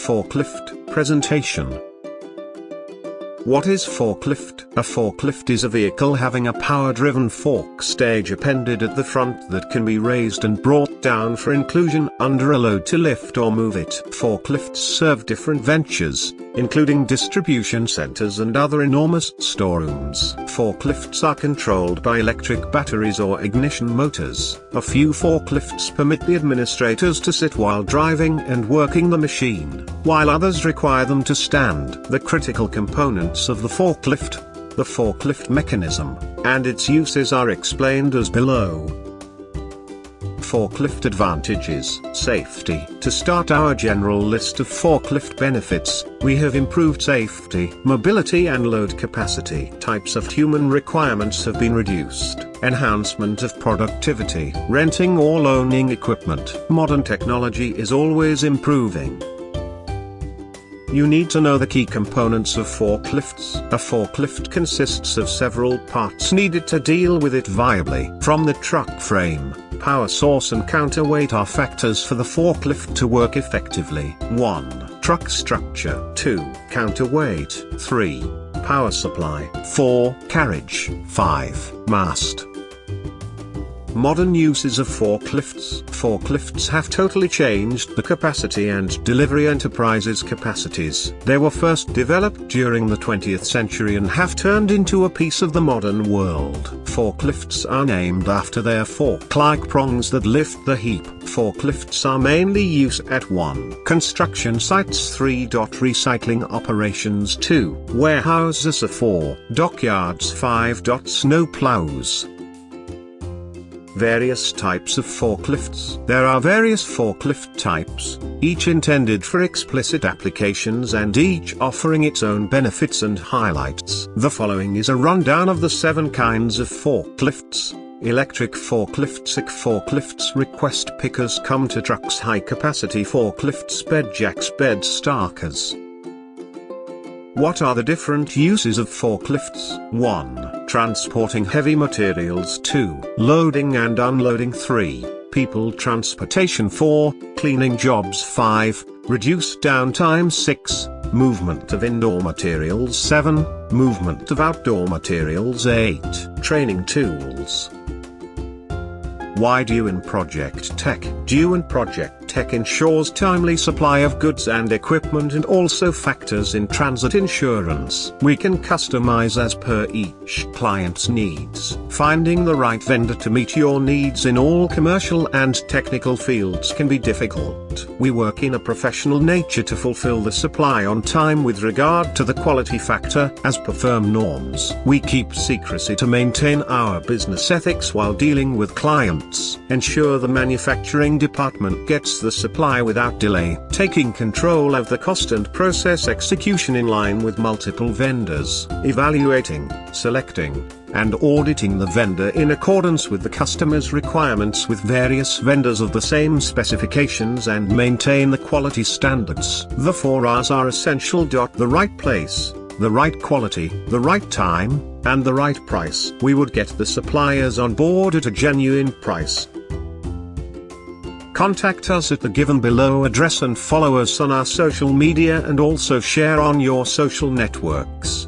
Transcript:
Forklift presentation. What is forklift? A forklift is a vehicle having a power-driven fork stage appended at the front that can be raised and brought down for inclusion under a load to lift or move it. Forklifts serve different ventures, including distribution centers and other enormous storerooms. Forklifts are controlled by electric batteries or ignition motors. A few forklifts permit the administrators to sit while driving and working the machine, while others require them to stand. The critical components of the forklift mechanism, and its uses are explained as below. Forklift advantages. Safety. To start our general list of forklift benefits, we have improved safety, mobility and load capacity. Types of human requirements have been reduced. Enhancement of productivity. Renting or loaning equipment. Modern technology is always improving. You need to know the key components of forklifts. A forklift consists of several parts needed to deal with it viably. From the truck frame, power source and counterweight are factors for the forklift to work effectively. 1. Truck structure. 2. Counterweight. 3. Power supply. 4. Carriage. 5. Mast. Modern uses of forklifts. Forklifts have totally changed the capacity and delivery enterprises' capacities. They were first developed during the 20th century and have turned into a piece of the modern world. Forklifts are named after their fork-like prongs that lift the heap. Forklifts are mainly used at 1. Construction sites. 3. Recycling operations. 2. Warehouses. 4. Dockyards. 5. Snow plows. Various types of forklifts. There are various forklift types, each intended for explicit applications and each offering its own benefits and highlights. The following is a rundown of the 7 kinds of forklifts. Electric forklifts. Forklifts request pickers come to trucks. High capacity forklifts. Bed jacks. Bed stackers. What are the different uses of forklifts? 1. Transporting heavy materials. 2. Loading and unloading. 3. People transportation. 4. Cleaning jobs. 5. Reduced downtime. 6. Movement of indoor materials. 7. Movement of outdoor materials. 8. Training tools. Why Dewan Project Tech? Dewan Project Tech ensures timely supply of goods and equipment and also factors in transit insurance. We can customize as per each client's needs. Finding the right vendor to meet your needs in all commercial and technical fields can be difficult. We work in a professional nature to fulfill the supply on time with regard to the quality factor as per firm norms. We keep secrecy to maintain our business ethics while dealing with clients. Ensure the manufacturing department gets the supply without delay, taking control of the cost and process execution in line with multiple vendors, evaluating, selecting, and auditing the vendor in accordance with the customer's requirements with various vendors of the same specifications and maintain the quality standards. The 4 R's are essential. The right place, the right quality, the right time, and the right price. We would get the suppliers on board at a genuine price. Contact us at the given below address and follow us on our social media and also share on your social networks.